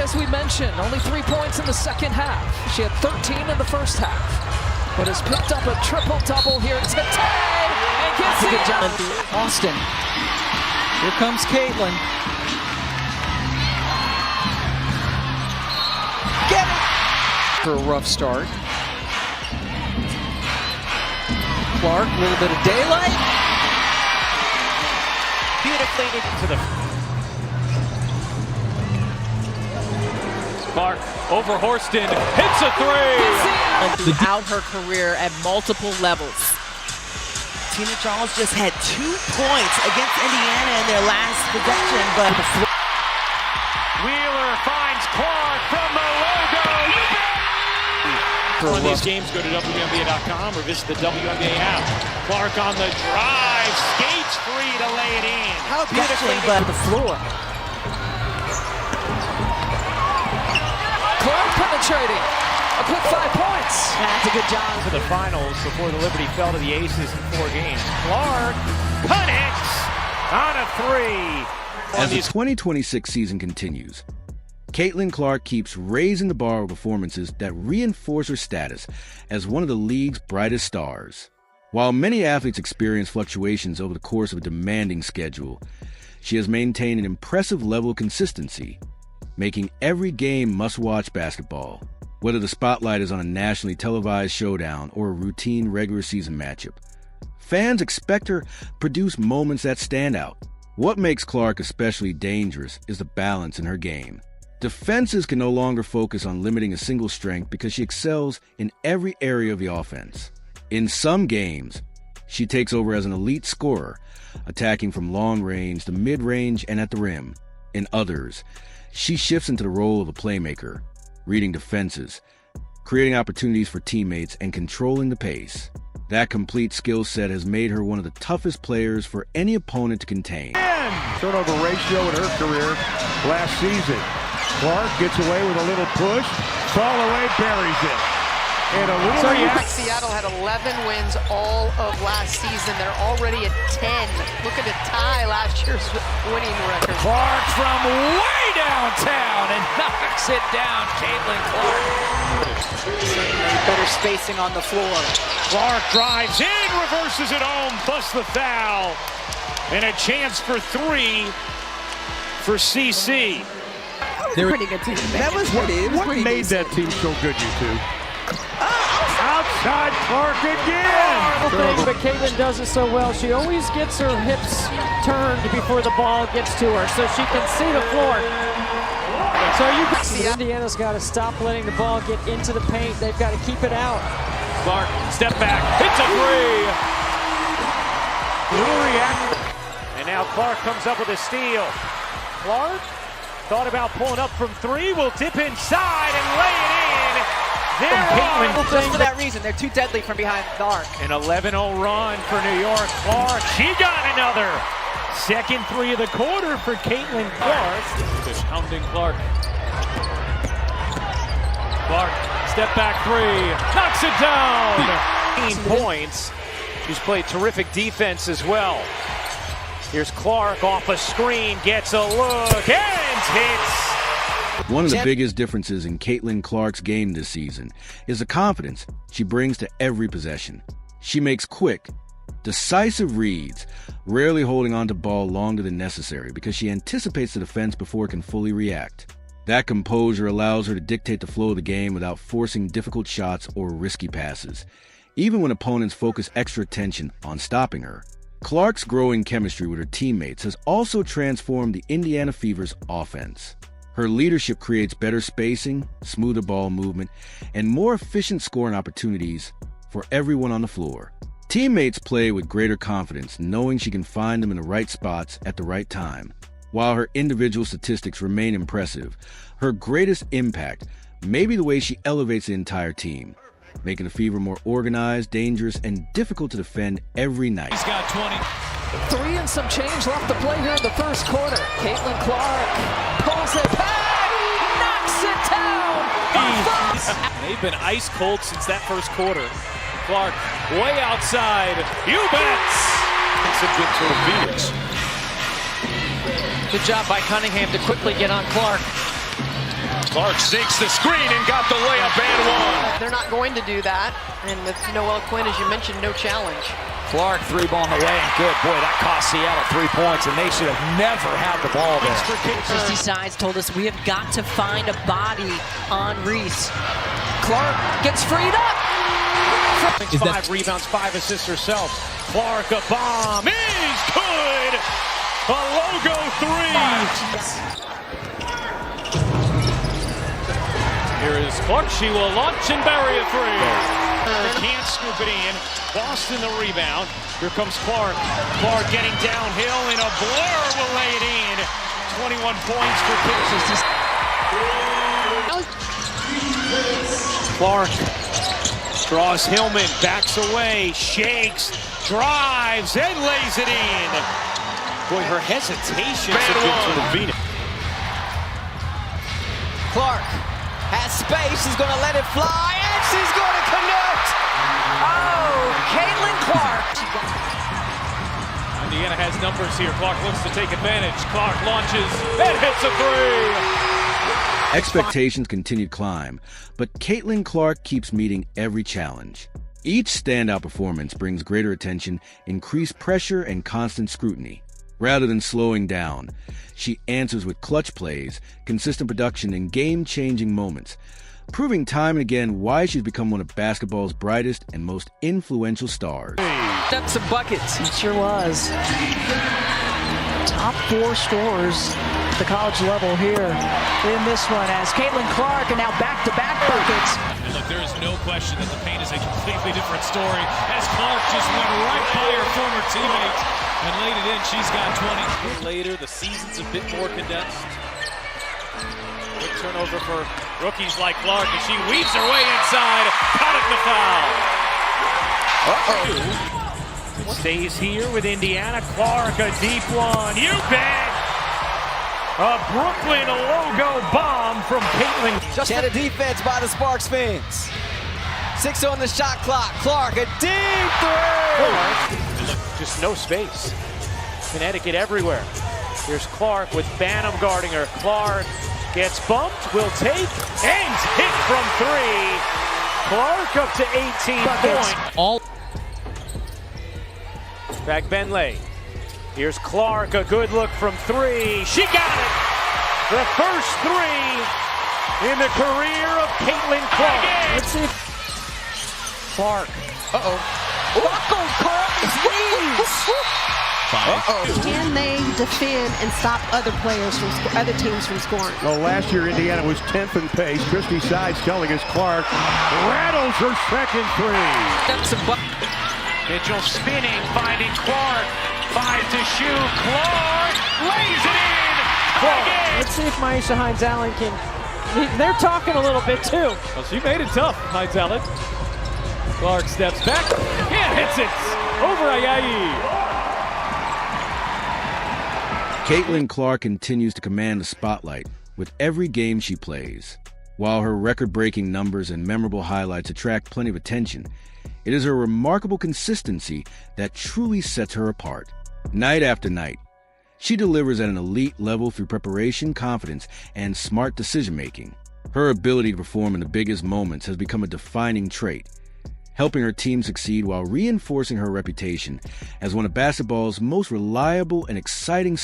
as we mentioned, only 3 points in the second half. She had 13 in the first half, but has picked up a triple-double here today and gets it. Austin. Here comes Caitlin. Get it! For a rough start. Clark, a little bit of daylight. Beautifully into the... Clark over Horston, hits a three! Throughout her career at multiple levels. Tina Charles just had 2 points against Indiana in their last possession, but Wheeler finds Clark from the logo. For these games, go to WNBA.com or visit the WNBA app. Clark on the drive, skates free to lay it in. how beautifully but the floor. Clark penetrating. A quick 5 points. That's a good job. To the finals before the Liberty fell to the Aces in 4 games. Clark connects on a 3. As the 2026 season continues, Caitlin Clark keeps raising the bar of performances that reinforce her status as one of the league's brightest stars. While many athletes experience fluctuations over the course of a demanding schedule, she has maintained an impressive level of consistency, making every game must-watch basketball, whether the spotlight is on a nationally televised showdown or a routine regular season matchup. Fans expect her to produce moments that stand out. What makes Clark especially dangerous is the balance in her game. Defenses can no longer focus on limiting a single strength because she excels in every area of the offense. In some games, she takes over as an elite scorer, attacking from long range to mid-range and at the rim. In others, she shifts into the role of a playmaker, reading defenses, creating opportunities for teammates, and controlling the pace. That complete skill set has made her one of the toughest players for any opponent to contain. Turnover ratio in her career last season. Clark gets away with a little push. Fall away, buries it. And a little Seattle had 11 wins all of last season. They're already at 10. Looking to tie last year's winning record. Clark from way downtown and knocks it down. Caitlin Clark. Better spacing on the floor. Clark drives in, reverses it home, plus the foul. And a chance for 3 for CC. Pretty good team. That was What pretty made decent. that team so good, you two? Outside Clark again! But Caitlin does it so well. She always gets her hips turned before the ball gets to her, so she can see the floor. So Indiana's got to stop letting the ball get into the paint. They've got to keep it out. Clark, step back, hits a 3. Little reaction. And now Clark comes up with a steal. Clark thought about pulling up from 3, will dip inside and lay it in. Just for that reason, they're too deadly from behind the arc. An 11-0 run for New York. Clark, she got another. Second 3 of the quarter for Caitlin Clark. Just pounding Clark. Clark, step back 3, knocks it down. 15 points. She's played terrific defense as well. Here's Clark off a screen, gets a look, and hits. One of the biggest differences in Caitlin Clark's game this season is the confidence she brings to every possession. She makes quick, decisive reads, rarely holding on to ball longer than necessary because she anticipates the defense before it can fully react. That composure allows her to dictate the flow of the game without forcing difficult shots or risky passes, even when opponents focus extra attention on stopping her. Clark's growing chemistry with her teammates has also transformed the Indiana Fever's offense. Her leadership creates better spacing, smoother ball movement, and more efficient scoring opportunities for everyone on the floor. Teammates play with greater confidence, knowing she can find them in the right spots at the right time. While her individual statistics remain impressive, her greatest impact may be the way she elevates the entire team, making the Fever more organized, dangerous, and difficult to defend every night. He's got 20. 3 and some change left to play here in the first quarter. Caitlin Clark pulls it back, knocks it down. They've been ice cold since that first quarter. Clark way outside. You bet. It's a good to Phoenix. Good job by Cunningham to quickly get on Clark. Clark sinks the screen and got the layup and one. They're not going to do that, and with Noelle Quinn, as you mentioned, no challenge. Clark, three ball in the way, and good. Boy, that cost Seattle 3 points, and they should have never had the ball there. Christy Sides told us we have got to find a body on Reese. Clark gets freed up. 5 rebounds, 5 assists herself. Clark, a bomb is good. A logo 3. Here is Clark. She will launch and bury a 3. Can't scoop it in. Boston the rebound. Here comes Clark. Clark getting downhill in a blur will lay it in. 21 points for Pixie. Clark draws Hillman, backs away, shakes, drives, and lays it in. Boy, her hesitations have been sort of beat. Clark has space. She's going to let it fly, and she's going to connect. Oh, Caitlin Clark. Indiana has numbers here. Clark looks to take advantage. Clark launches and hits a 3. Expectations continue to climb, but Caitlin Clark keeps meeting every challenge. Each standout performance brings greater attention, increased pressure, and constant scrutiny. Rather than slowing down, she answers with clutch plays, consistent production, and game-changing moments, proving time and again why she's become one of basketball's brightest and most influential stars. That's some buckets. It sure was. Top 4 scorers at the college level here in this one as Caitlin Clark, and now back-to-back buckets. And look, there is no question that the paint is a completely different story as Clark just went right by her former teammate and laid it in. She's got 20. Later, the season's a bit more condensed. Quick turnover for rookies like Clark, and she weaves her way inside. Caught it in the foul. Stays here with Indiana. Clark, a deep one. You bet! A Brooklyn logo bomb from Caitlin. Just had a defense by the Sparks fans. 6 on the shot clock. Clark, a deep 3. Just no space. Connecticut everywhere. Here's Clark with Banham guarding her. Clark gets bumped, will take, and hit from 3. Clark up to 18 points. Back Benley. Here's Clark, a good look from 3. She got it! The first 3 in the career of Caitlin Clark. Let's see if Clark. Buckle Clark squeeze. Can they defend and stop other players from other teams from scoring? Well, last year Indiana was 10th in pace. Christy Sides telling us Clark rattles her second 3. That's some buckets. Mitchell spinning, finding Clark. 5 to shoot. Clark lays it in. Let's see if Maisha Hines-Allen can. They're talking a little bit too. Well, she made it tough, Hines-Allen. Clark steps back and hits it over Ayayi. Caitlin Clark continues to command the spotlight with every game she plays. While her record-breaking numbers and memorable highlights attract plenty of attention, it is her remarkable consistency that truly sets her apart. Night after night, she delivers at an elite level through preparation, confidence, and smart decision-making. Her ability to perform in the biggest moments has become a defining trait, helping her team succeed while reinforcing her reputation as one of basketball's most reliable and exciting